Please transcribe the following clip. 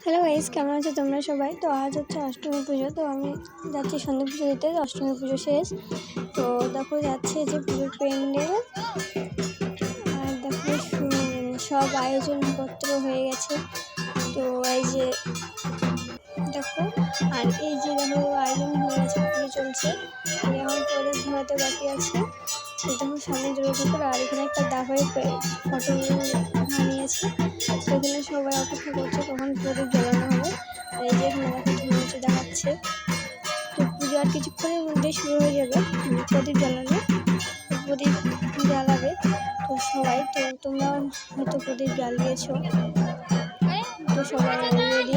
Hello guys, কেমন আছো তোমরা সবাই? তো আজ হচ্ছে অষ্টমী পুজো। তো আমি যাচ্ছি সন্ধ্যে পুজো দিতে। অষ্টমী পুজো শেষ। তো দেখো যাচ্ছে যে পুজোর প্যান্ডেল, আর দেখো সব আয়োজনপত্র হয়ে গেছে। তো এই যে দেখো, আর এই যে দেখো আয়োজন হয়ে গেছে, পুজো চলছে। আর এখন প্রদীপ ধরাতে বাকি আছে। তো দেখো সামনে জোরে ঠাকুর, আর এখানে একটা দাবায় ফটো বানিয়েছে। তো এখানে সবাই অপেক্ষা করছে কখন প্রদীপ জ্বালানো হবে। আর এই যে এখানে দেখো ধুনুচি দেখাচ্ছে। তো পুজো আর কিছুক্ষণের মধ্যেই শুরু হয়ে যাবে, প্রদীপ জ্বালানো। প্রদীপ জ্বালাবে তো সবাই। তো তোমরা হয়তো প্রদীপ জ্বালিয়েছো, তো সবাই রেডি